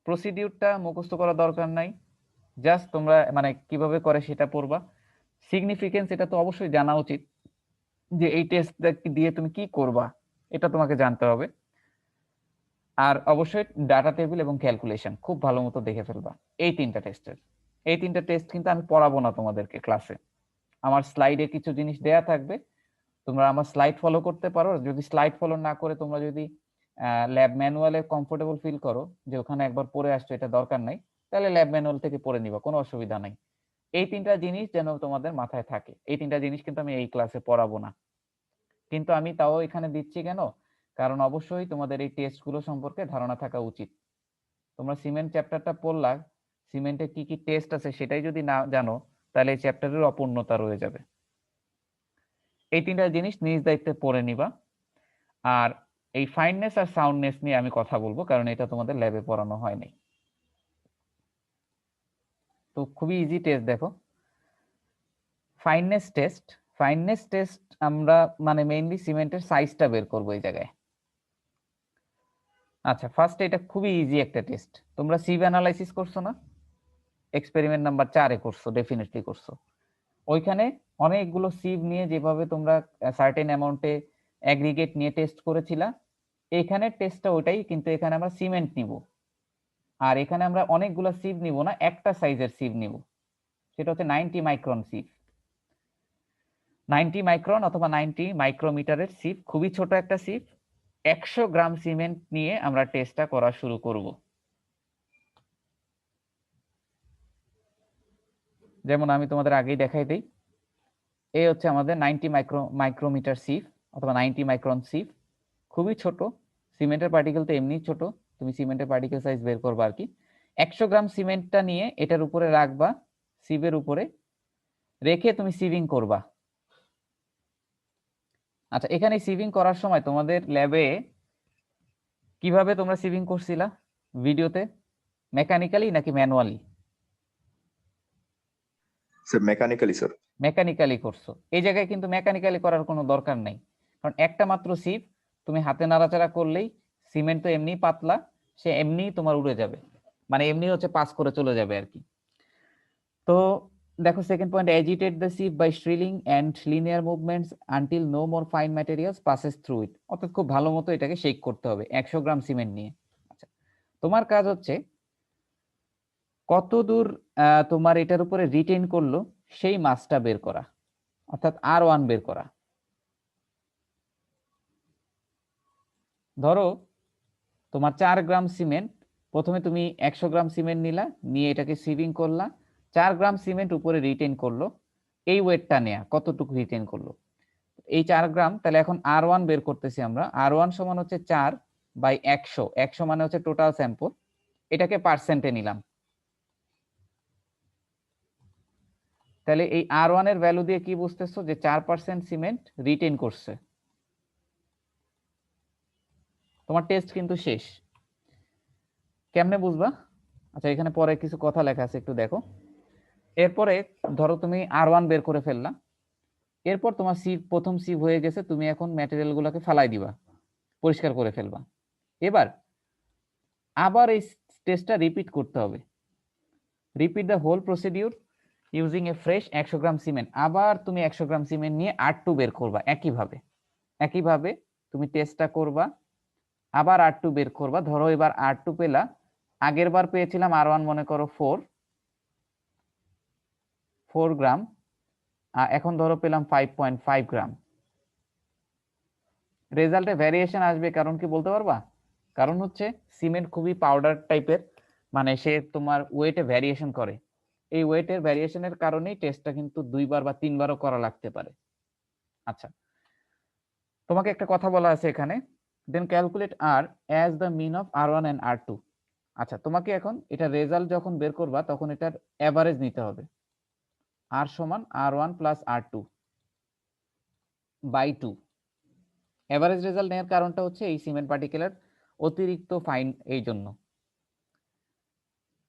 প্রসিডিউরটা মুখস্থ করা দরকার নাই, জাস্ট তোমরা মানে কিভাবে করে সেটা পড়বা। সিগনিফিকেন্স এটা তো অবশ্যই জানা উচিত, যে এই টেস্ট দিয়ে তুমি কি করবা এটা তোমাকে জানতে হবে। আর অবশ্যই ডাটা টেবিল এবং ক্যালকুলেশন খুব ভালো মতো দেখে ফেলবা এই তিনটা টেস্টের। এই তিনটা টেস্ট কিন্তু আমি পড়াবো না তোমাদেরকে ক্লাসে, আমার স্লাইডে কিছু জিনিস দেয়া থাকবে, তোমরা আমার স্লাইড ফলো করতে পারো। যদি স্লাইড ফলো না করে তোমরা যদি ল্যাব ম্যানুয়ালে কমফোর্টেবল ফিল করো যে ওখানে একবার পড়ে আসছো এটা দরকার নাই, তাহলে ল্যাব ম্যানুয়াল থেকে পড়ে নিবা, কোনো অসুবিধা নাই। এই তিনটা জিনিস যেন তোমাদের মাথায় থাকে, এই তিনটা জিনিস কিন্তু আমি এই ক্লাসে পড়াবো না, কিন্তু আমি তাও এখানে দিচ্ছি কেন, কারণ অবশ্যই তোমাদের এই টেস্টগুলো সম্পর্কে ধারণা থাকা উচিত। তোমরা সিমেন্ট চ্যাপ্টারটা পড়লা, সিমেন্টে কি কি টেস্ট আছে সেটাই যদি না জানো তাহলে এই চ্যাপ্টারের অপূর্ণতা রয়ে যাবে। এই তিনটা জিনিস নিজ দায়িত্বে পড়ে নিবা। আর এই ফাইননেস আর সাউন্ডনেস নিয়ে আমি কথা বলবো, কারণ এটা তোমাদের ল্যাবে পড়ানো হয়নি। তো খুবই ইজি টেস্ট দেখো, ফাইননেস টেস্ট। ফাইননেস টেস্ট আমরা মানে মেইনলি সিমেন্টের সাইজটা বের করবো এই জায়গায়। আচ্ছা, ফার্স্ট এটা খুবই ইজি একটা টেস্ট। তোমরা সিভ অ্যানালাইসিস করছো না? এক্সপেরিমেন্ট নাম্বার 4-এ করছো, ডেফিনেটলি করছো। ওইখানে অনেকগুলো সিভ নিয়ে যেভাবে তোমরা সার্টেন অ্যামাউন্টে অ্যাগ্রিগেট নিয়ে টেস্ট করেছিলা, এখানে টেস্টটা ওটাই, কিন্তু এখানে আমরা সিমেন্ট নিব। আর এখানে আমরা অনেকগুলো সিভ নিব না, একটা সাইজের সিভ নিব, সেটা হচ্ছে 90 মাইক্রন সিভ। 90 মাইক্রন অথবা 90 মাইক্রোমিটারের সিভ, খুবই ছোট একটা সিভ। 100 গ্রাম সিমেন্ট নিয়ে আমরা টেস্টটা করা শুরু করব। যেমন আমি তোমাদের আগেই দেখাই দিই, এই হচ্ছে আমাদের 90 মাইক্রোমিটার সিভ অথবা 90 মাইক্রন সিভ, খুবই ছোট। সিমেন্টের পার্টিকেল তো এমনি ছোট, তুমি সিমেন্টের পার্টিকেল সাইজ বের করবা আর কি। 100 গ্রাম সিমেন্টটা নিয়ে এটার উপরে রাখবা, সিভের উপরে রেখে তুমি সিভিং করবা। আচ্ছা, এখানে সিভিং করার সময় তোমাদের ল্যাবে কিভাবে তোমরা সিভিং করছিলা ভিডিওতে, মেকানিক্যালি নাকি manually? Sir mechanically sir. Mechanically করছো। এই জায়গায় কিন্তু মেকানিক্যালি করার কোনো দরকার নেই, কারণ একটা মাত্র সিভ, তুমি হাতে নাড়াচাড়া করলেই সিমেন্ট তো এমনি পাতলা, সে এমনি তোমার উড়ে যাবে, মানে এমনি হচ্ছে পাস করে চলে যাবে আর কি। তো দেখো second point, agitate the sieve by swirling and linear movements until no more fine materials passes through it. অর্থাৎ খুব ভালো মতো এটাকে শেক করতে হবে 100 গ্রাম সিমেন্ট নিয়ে। আচ্ছা, তোমার কাজ হচ্ছে কত দূর তোমার এটার উপরে রিটেইন করলো সেই মাসটা বের করা, অর্থাৎ R1 বের করা। ধরো তোমার 4 গ্রাম সিমেন্ট, প্রথমে তুমি 100 গ্রাম সিমেন্ট নিলা, নিয়ে এটাকে সিভিং করলা, 4 গ্রাম সিমেন্ট উপরে রিটেইন করলো, এই ওয়েটটা নেয়া কতটুকু রিটেইন করলো, এই 4 গ্রাম। তাহলে এখন R1 বের করতেছি আমরা। R1 সমান হচ্ছে 4/100, 100 মানে হচ্ছে টোটাল স্যাম্পল, এটাকে পার্সেন্টে নিলাম। তাহলে এই R1 এর ভ্যালু দিয়ে কি বুঝতেছো, যে 4% সিমেন্ট রিটেইন করছে। তোমার টেস্ট কিন্তু শেষ। কেমনে বুঝবা? আচ্ছা, এখানে পরে কিছু কথা লেখা আছে, একটু দেখো। এরপরে ধরো তুমি R1 বের করে ফেললা, এরপর তোমার সিভ, প্রথম সিভ হয়ে গেছে, তুমি এখন ম্যাটেরিয়াল গুলোকে ফালাই দিবা, পরিষ্কার করে ফেলবা। এবার আবার এই টেস্টটা রিপিট করতে হবে। Repeat the whole procedure using a fresh 100 gram cement. আবার তুমি 100 গ্রাম সিমেন্ট নিয়ে R2 বের করবা, একইভাবে তুমি টেস্টটা করবা, আবার R2 বের করবা। ধরো এবার R2 পেলা, আগের বার পেয়েছিলাম R1 মনে করো 4 গ্রাম, এখন ধরো পেলাম 5.5 গ্রাম। রেজাল্টে ভ্যারিয়েশন আসবে, কারণ কি বলতে পারবা? কারণ হচ্ছে সিমেন্ট খুবই পাউডার টাইপের, মানে সে তোমার ওয়েটে ভ্যারিয়েশন করে। এই ওয়েটের ভ্যারিয়েশনের কারণেই টেস্টটা কিন্তু 2 বার বা 3 বারও করা লাগতে পারে। আচ্ছা, তোমাকে একটা কথা বলা আছে এখানে, then calculate R as the mean of R1 and R2। আচ্ছা, তোমাকে এখন এটা রেজাল্ট যখন বের করবা তখন এটার এভারেজ নিতে হবে। R সমান R1 plus R2 by 2। Average result নেওয়ার কারণটা হচ্ছে এই সিমেন্ট পার্টিকেলের অতিরিক্ত ফাইন, এই জন্য।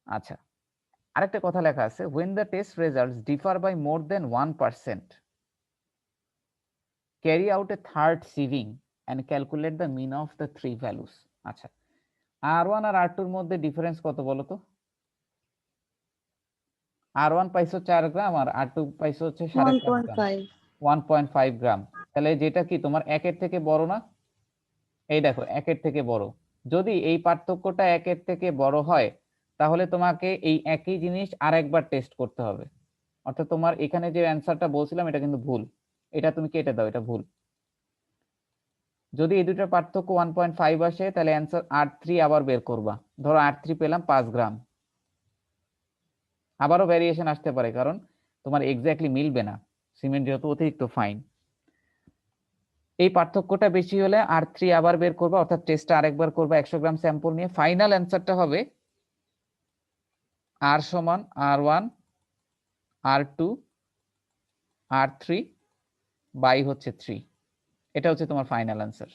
আচ্ছা, আরেকটা কথা লেখা আছে, when the test results differ by more than 1%, carry out a third sieving and calculate the mean of the three values। আচ্ছা, R1 আর R2 এর মধ্যে ডিফারেন্স কত বলো তো? R1 পাইছো 4 গ্রাম আর R2 পাইছো হচ্ছে 4.5 গ্রাম, 1.5 গ্রাম। তাহলে যেটা কি তোমার 1-এর থেকে বড় না? এই দেখো, 1-এর থেকে বড়। যদি এই পার্থক্যটা 1-এর থেকে বড় হয়, তাহলে তোমাকে এই একই জিনিস আরেকবার টেস্ট করতে হবে। অর্থাৎ তোমার এখানে যে অ্যান্সারটা বলছিলাম এটা কিন্তু ভুল, এটা তুমি কেটে দাও, এটা ভুল। যদি এই দুটোর পার্থক্য 1.5 আসে, তাহলে অ্যান্সার R3 আবার বের করবা। ধরো R3 পেলাম 5 গ্রাম, আবারও ভ্যারিয়েশন আসতে পারে, কারণ তোমার এক্স্যাক্টলি মিলবে না, সিমেন্ট যেহেতু অতিরিক্ত ফাইন। এই পার্থক্যটা বেশি হলে R3 আবার বের করবা, অর্থাৎ টেস্টটা আরেকবার করবা 100 গ্রাম স্যাম্পল নিয়ে। ফাইনাল অ্যান্সারটা হবে R সমান R1 R2 R3 বাই হচ্ছে 3। এটা হচ্ছে তোমার ফাইনাল অ্যান্সার।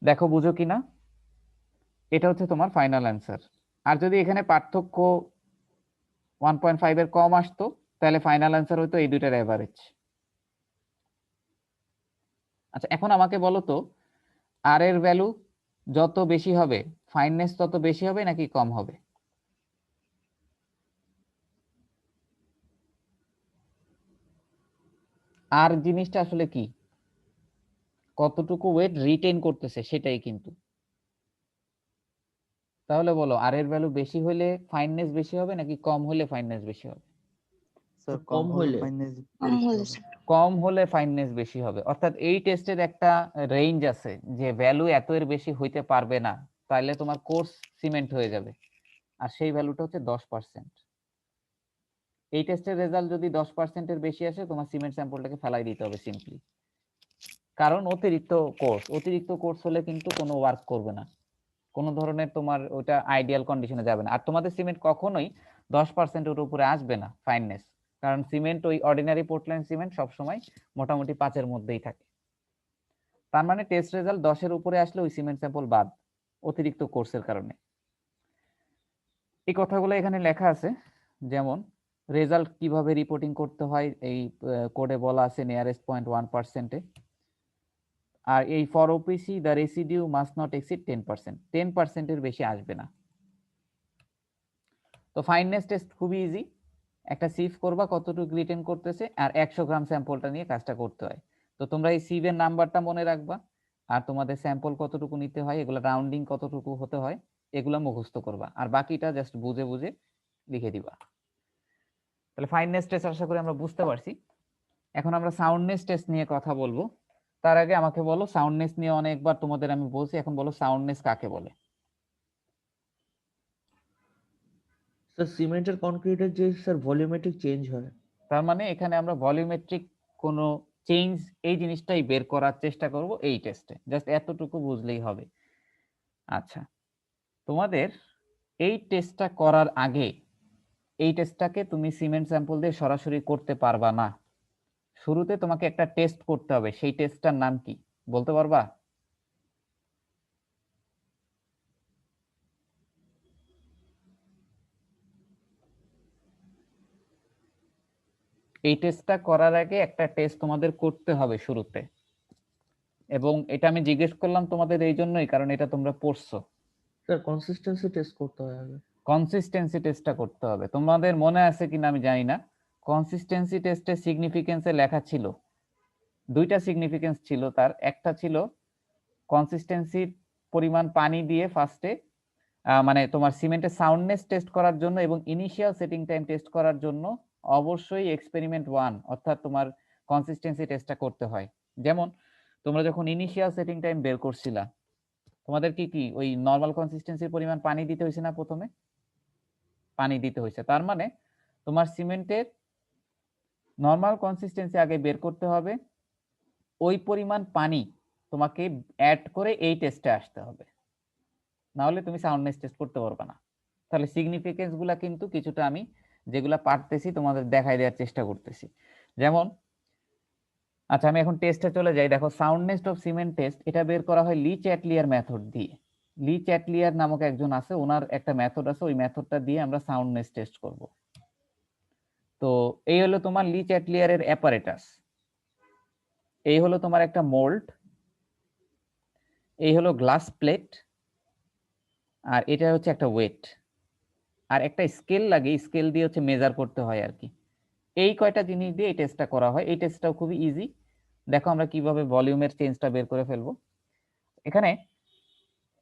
দেখো বুঝো কিনা, এটা হচ্ছে তোমার ফাইনাল অ্যান্সার। আর যদি এখানে পার্থক্য 1.5 এর কম আসতো তাহলে ফাইনাল অ্যান্সার হতো এই দুইটার এভারেজ। আচ্ছা এখন আমাকে বলো তো, আর এর ভ্যালু যত বেশি হবে ফাইননেস তত বেশি হবে নাকি কম হবে? আর জিনিসটা আসলে কি, কতটুকু ওয়েট রিটেইন করতেছে সেটাই কিন্তু। তাহলে বলো আর এর ভ্যালু বেশি হলে ফাইননেস বেশি হবে নাকি কম হলে ফাইননেস বেশি হবে? স্যার কম হইলে। কম হলে ফাইননেস বেশি হবে। অর্থাৎ এই টেস্টের একটা রেঞ্জ আছে যে ভ্যালু এত এর বেশি হইতে পারবে না, তাহলে তোমার কোর্স সিমেন্ট হয়ে যাবে, আর সেই ভ্যালুটা হচ্ছে 10%। এই টেস্টের রেজাল্ট যদি 10%-এর বেশি আসে তোমার সিমেন্ট স্যাম্পলটাকে ফেলাই দিতে হবে সিম্পলি। কারণ অতিরিক্ত কোর্স হলে কিন্তু কোনো ওয়ার্ক করবে না, কোনো ধরনের তোমার ওটা আইডিয়াল কন্ডিশনে যাবে না। আর তোমাদের সিমেন্ট কখনোই 10%-এর উপরে আসবে না ফাইননেস, কারণ সিমেন্ট ওই অর্ডিনারি পোর্টল্যান্ড সিমেন্ট সবসময় মোটামুটি 5-এর মধ্যেই থাকে। তার মানে টেস্ট রেজাল্ট 10-এর উপরে আসলে ওই সিমেন্ট স্যাম্পল বাদ, অতিরিক্ত কোর্সের কারণে। এই কথাগুলো এখানে লেখা আছে, যেমন রেজাল্ট কিভাবে রিপোর্টিং করতে হয় এই কোডে বলা আছে নিয়ারেস্ট পয়েন্ট 1%-এ। আর এই for OPC the residue must not exceed 10%, 10%-এর বেশি আসবে না। তো ফাইননেস টেস্ট খুবই ইজি, একটা সিভ করবা কতটুকু রিটেন করতেছে, আর 100 গ্রাম স্যাম্পলটা নিয়ে কাজটা করতে হয়। তো তোমরা এই সিভের নাম্বারটা মনে রাখবা, আর তোমাদের স্যাম্পল কতটুকু নিতে হয়, এগুলো রাউন্ডিং কতটুকু হতে হয়, এগুলো মুখস্থ করবা, আর বাকিটা জাস্ট বুঝে বুঝে লিখে দিবা। তাহলে ফাইননেস টেস্ট আশা করি আমরা বুঝতে পারছি। এখন আমরা সাউন্ডনেস টেস্ট নিয়ে কথা বলবো। তার আগে আমাকে বলো, সাউন্ডনেস নিয়ে অনেকবার তোমাদের আমি বলছি, এখন বলো সাউন্ডনেস কাকে বলে? স্যার সিমেন্টের কনক্রিটের যে স্যার ভলিউমেট্রিক চেঞ্জ হয়। তার মানে এখানে আমরা ভলিউমেট্রিক কোনো চেঞ্জ এই জিনিসটাই বের করার চেষ্টা করব এই টেস্টে, জাস্ট এতটুকু বুঝলেই হবে। আচ্ছা তোমাদের এই টেস্টটা করার আগে, এই টেস্টটাকে তুমি সিমেন্ট স্যাম্পল দিয়ে সরাসরি করতে পারবা না, শুরুতে তোমাকে একটা টেস্ট করতে হবে। সেই টেস্টটার নাম কি বলতে পারবা? এই টেস্টটা করার আগে একটা টেস্ট তোমাদের করতে হবে শুরুতে, এবং এটা আমি জিজ্ঞেস করলাম তোমাদের এই জন্যই কারণ এটা তোমরা পড়ছো। স্যার কনসিস্টেন্সি টেস্ট করতে হয় আগে। কনসিস্টেন্সি টেস্টটা করতে হবে। তোমাদের মনে আছে কিনা আমি জানি না, কনসিস্টেন্সি টেস্টে সিগনিফিকেন্সে লেখা ছিল, দুইটা সিগনিফিকেন্স ছিল তার। একটা ছিল কনসিস্টেন্সির পরিমাণ পানি দিয়ে ফার্স্টে, মানে তোমার সিমেন্টের সাউন্ডনেস টেস্ট করার জন্য এবং ইনিশিয়াল সেটিং টাইম টেস্ট করার জন্য অবশ্যই এক্সপেরিমেন্ট 1 অর্থাৎ তোমার কনসিস্টেন্সি টেস্টটা করতে হয়। যেমন তোমরা যখন ইনিশিয়াল সেটিং টাইম বের করছিলা, তোমাদের কি কি ওই নরমাল কনসিস্টেন্সির পরিমাণ পানি দিতে হয়েছে না? প্রথমে পানি দিতে হয়েছে, তার মানে তোমার সিমেন্টের নরমাল কনসিস্টেন্সি আগে বের করতে হবে, ওই পরিমাণ পানি তোমাকে অ্যাড করে এই টেস্টে আসতে হবে, না হলে তুমি সাউন্ডনেস টেস্ট করতে পারবে না। তাহলে সিগনিফিকেন্স গুলা কিন্তু কিছুটা আমি যেগুলা পারতেছি তোমাদের দেখাই দেওয়ার চেষ্টা করতেছি। যেমন আচ্ছা আমি এখন টেস্টে চলে যাই। দেখো সাউন্ডনেস অফ সিমেন্ট টেস্ট, এটা বের করা হয় লি চ্যাটলিয়ার মেথড দিয়ে। লি চ্যাটলিয়ার নামক একজন আছে, ওনার একটা মেথড আছে, ওই মেথডটা দিয়ে আমরা সাউন্ডনেস টেস্ট করব। তো এই হলো তোমার লি চ্যাটলিয়ারের অ্যাপারেটাস, এই হলো তোমার একটা মোল্ড, এই হলো গ্লাস প্লেট, আর এটা হচ্ছে একটা ওয়েট, আর একটা স্কেল লাগে, স্কেল দিয়ে হচ্ছে মেজার করতে হয় আর কি। এই কয়টা জিনিস দিয়ে এই টেস্টটা করা হয়। এই টেস্টটাও খুবই ইজি। দেখো আমরা কিভাবে ভলিউমের চেঞ্জটা বের করে ফেলবো। এখানে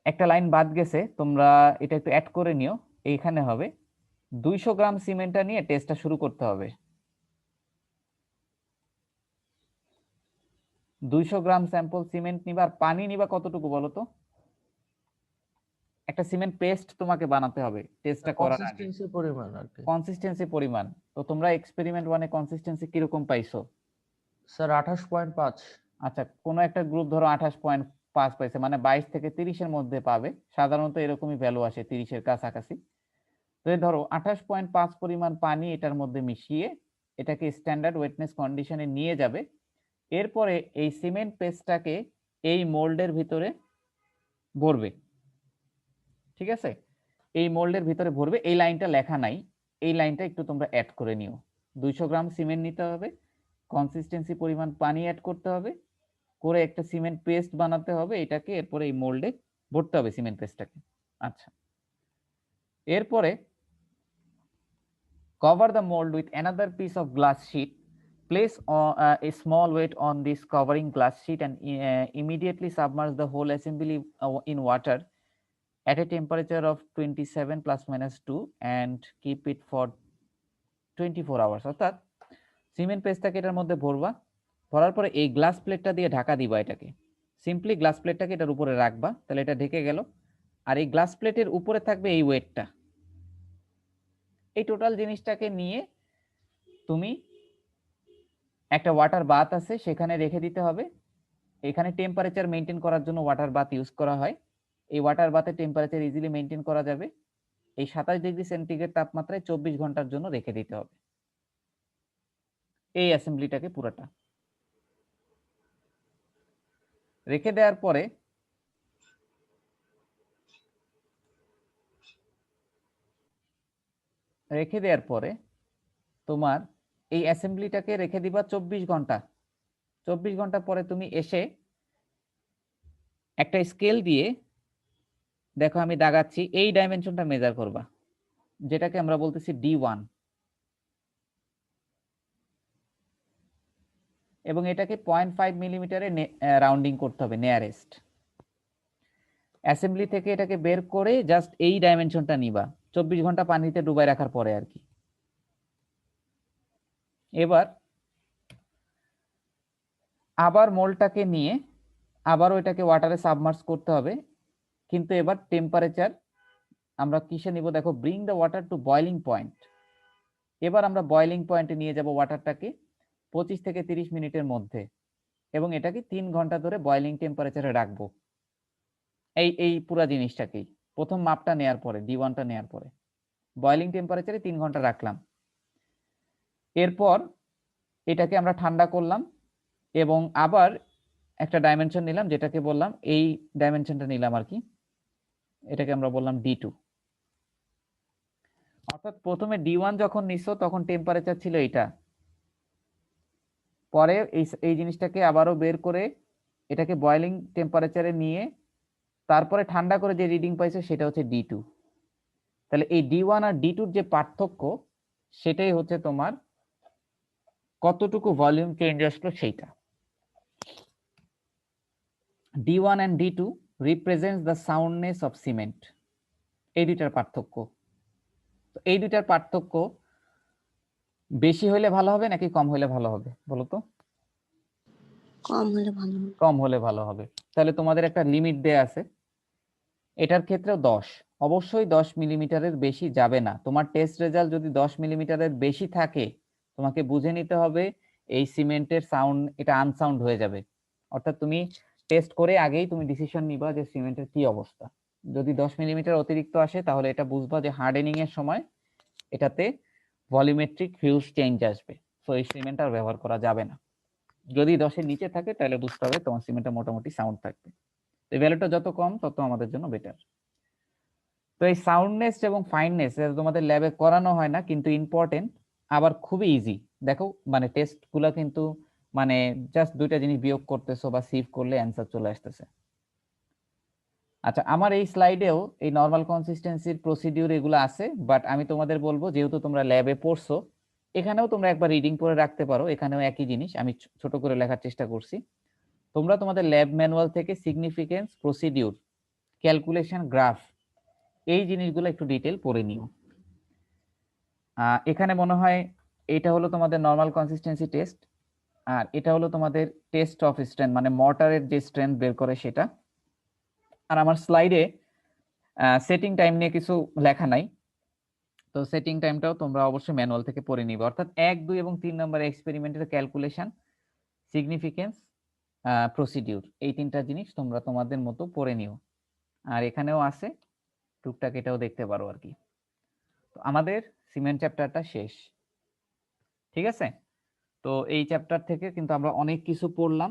একটা লাইন বাদ গেছে, তোমরা এটা একটু অ্যাড করে নিও। এইখানে হবে 200 গ্রাম সিমেন্টটা নিয়ে টেস্টটা শুরু করতে হবে। 200 গ্রাম স্যাম্পল সিমেন্ট নিবা, আর পানি নিবা কতটুকু বলো তো? একটা সিমেন্ট পেস্ট তোমাকে বানাতে হবে টেস্টটা করার আগে, কনসিস্টেন্সি পরিমাণ আর কি। কনসিস্টেন্সি পরিমাণ। তো তোমরা এক্সপেরিমেন্ট 1-এ কনসিস্টেন্সি কিরকম পাইছো? স্যার 28.5। আচ্ছা কোনো একটা গ্রুপ ধরো 28.5 পাইছে, মানে 22 থেকে 30-এর মধ্যে পাবে, সাধারণত এরকমই ভ্যালু আসে 30-এর কাছাকাছি। তো এই ধরো 28.5 পরিমাণ পানি এটার মধ্যে মিশিয়ে এটাকে স্ট্যান্ডার্ড ওয়েটনেস কন্ডিশনে নিয়ে যাবে। এরপরে এই সিমেন্ট পেস্টটাকে এই মোল্ডের ভিতরে ভরবে, ঠিক আছে? এই মোল্ডের ভিতরে ভরবে। এই লাইনটা লেখা নাই, এই লাইনটা একটু তোমরা অ্যাড করে নিও। 200 গ্রাম সিমেন্ট নিতে হবে, কনসিস্টেন্সি পরিমাণ পানি অ্যাড করতে হবে, করে একটা সিমেন্ট পেস্ট বানাতে হবে, এটাকে এরপরে এই মোল্ডে ভরতে হবে সিমেন্ট পেস্টটাকে। আচ্ছা, এরপরে cover the mold with another piece of glass sheet. Place a small weight on this covering glass sheet and immediately submerge the whole assembly in water at a temperature of 27 plus minus 2 and keep it for 24 hours. অর্থাৎ cement পেস্টটাকে এটার মধ্যে ভরবা, ভরার পরে এই glass প্লেটটা দিয়ে ঢাকা দিবা। এটাকে সিম্পলি গ্লাস প্লেটটাকে এটার উপরে রাখবা, তাহলে এটা ঢেকে গেল। আর এই গ্লাস প্লেটের উপরে থাকবে এই ওয়েটটা। এই টোটাল জিনিসটাকে নিয়ে তুমি একটা ওয়াটার বাথ আছে সেখানে রেখে দিতে হবে। এখানে টেম্পারেচার মেনটেন করার জন্য ওয়াটার বাথ ইউজ করা হয়। এই ওয়াটার বাথে টেম্পারেচার ইজিলি মেনটেন করা যাবে। এই 27 ডিগ্রি সেন্টিগ্রেড তাপমাত্রায় 24 ঘন্টার জন্য রেখে দিতে হবে এই অ্যাসেম্বলিটাকে পুরোটা। রেখে দেওয়ার পরে তোমার এই অ্যাসেম্বলিটাকে রেখে দিবা 24 ঘন্টা। 24 ঘন্টা পরে তুমি এসে একটা স্কেল দিয়ে দেখো, আমি দাগাচ্ছি, এই ডাইমেনশনটা মেজার করবা, যেটাকে আমরা বলতেছি D1, এবং এটাকে 0.5 মিলিমিটারে রাউন্ডিং করতে হবে নিয়ারেস্ট। অ্যাসেম্বলি থেকে এটাকে বের করে জাস্ট এই ডাইমেনশনটা নিবা 24 ঘন্টা পানিতে ডুবাই রাখার পরে আর কি। এবার আবার মোল্ডটাকে নিয়ে আবার ওইটাকে ওয়াটারে সাবমার্জ করতে হবে, কিন্তু এবার টেম্পারেচার আমরা কিসে নিব দেখো, bring the water to boiling point. এবার আমরা বয়লিং পয়েন্টে নিয়ে যাব ওয়াটারটাকে 25 থেকে 30 মিনিটের মধ্যে, এবং এটাকে 3 ঘন্টা ধরে বয়লিং টেম্পারেচারে রাখবো। এই পুরো জিনিসটাকেই প্রথম মাপটা নেয়ার পরে, D1টা নেয়ার পরে বয়লিং টেম্পারেচারে 3 ঘন্টা রাখলাম। এরপর এটাকে আমরা ঠান্ডা করলাম এবং আবার একটা ডাইমেনশন নিলাম, যেটাকে বললাম এই ডাইমেনশনটা নিলাম আর কি, এটাকে আমরা বললাম D2। অর্থাৎ প্রথমে D1 যখন নিছো তখন টেম্পারেচার ছিল এইটা, পরে এই জিনিসটাকে আবারও বের করে এটাকে বয়লিং টেম্পারেচারে নিয়ে তারপরে ঠান্ডা করে যে রিডিং পাইছে সেটা হচ্ছে D2। তাহলে এই D1 আর D2-র যে পার্থক্য সেটাই হচ্ছে তোমার কতটুকু ভলিউম চেঞ্জ আসলো সেইটা। D1 and D2 represents the soundness of cement। এই দুইটার পার্থক্য। তো এই দুইটার পার্থক্য বেশি হলে ভালো হবে নাকি কম হলে ভালো হবে বলো তো? কম হলে ভালো হবে। কম হলে ভালো হবে। তাহলে তোমাদের একটা লিমিট দেয়া আছে, এটার ক্ষেত্রেও 10, অবশ্যই 10 মিলিমিটারের বেশি যাবে না। তোমার টেস্ট রেজাল্ট যদি 10 মিলিমিটারের বেশি থাকে তোমাকে বুঝে নিতে হবে এই সিমেন্টের সাউন্ড এটা আনসাউন্ড হয়ে যাবে। অর্থাৎ তুমি টেস্ট করে আগেই তুমি ডিসিশন নিবা যে সিমেন্টের কি অবস্থা। যদি 10 মিলিমিটার অতিরিক্ত আসে তাহলে এটা বুঝবা যে হার্ডেনিং এর সময় এটাতে ভলিউমেট্রিক ফিউজ চেঞ্জ আসবে, সো এই সিমেন্ট আর ব্যবহার করা যাবে না। যদি 10-এর নিচে থাকে তাহলে বুঝতে হবে তোমার সিমেন্টটা মোটামুটি সাউন্ড থাকবে। এই ভ্যালুটা যত কম তত আমাদের জন্য বেটার। তো এই সাউন্ডনেস এবং ফাইননেস এটা তোমাদের ল্যাবে করানো হয় না, কিন্তু ইম্পর্টেন্ট, আবার খুবই ইজি। দেখো মানে টেস্ট গুলা কিন্তু মানে জাস্ট দুইটা জিনিস বিয়োগ করতেছো বা সিভ করলে অ্যান্সার চলে আসতেছে। আচ্ছা, আমার এই স্লাইডেও এই নরমাল কনসিস্টেন্সির প্রসিডিউর এগুলো আছে, বাট আমি তোমাদের বলবো যেহেতু তোমরা ল্যাবে পড়ছো এখানেও তোমরা একবার রিডিং করে রাখতে পারো, এখানেও একই জিনিস আমি ছোট করে লেখার চেষ্টা করছি। তোমরা তোমাদের ল্যাব ম্যানুয়াল থেকে সিগনিফিকেন্স, প্রসিডিউর, ক্যালকুলেশন, গ্রাফ এই জিনিসগুলো একটু ডিটেল পড়ে নিও। এখানে মনে হয় এটা হলো তোমাদের নরমাল কনসিস্টেন্সি টেস্ট, আর এটা হলো তোমাদের টেস্ট অফ স্ট্রেংথ, মানে মর্টারের যে স্ট্রেংথ বের করে সেটা। আর আমার স্লাইডে সেটিং টাইম নিয়ে কিছু লেখা নাই, তো সেটিং টাইমটাও তোমরা অবশ্যই ম্যানুয়াল থেকে পড়ে নিবে। অর্থাৎ 1, 2 এবং 3 নম্বর এক্সপেরিমেন্টের ক্যালকুলেশন, সিগনিফিকেন্স, প্রসিডিউর, এই তিনটা জিনিস তোমরা তোমাদের মতো পড়ে নিও। আর এখানেও আছে টুকটাক, এটাও দেখতে পারো আর কি। তো আমাদের সিমেন্ট চ্যাপ্টারটা শেষ, ঠিক আছে? তো এই চ্যাপ্টার থেকে কিন্তু আমরা অনেক কিছু পড়লাম।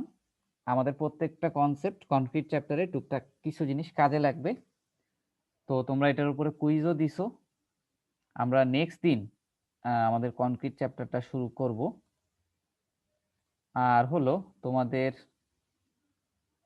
আমাদের প্রত্যেকটা কনসেপ্ট কনক্রিট চ্যাপ্টারে টুকটাক কিছু জিনিস কাজে লাগবে। তো তোমরা এটার উপরে কুইজও দিছো। আমরা নেক্সট দিন আমাদের কনক্রিট চ্যাপ্টারটা শুরু করব। আর হলো তোমাদের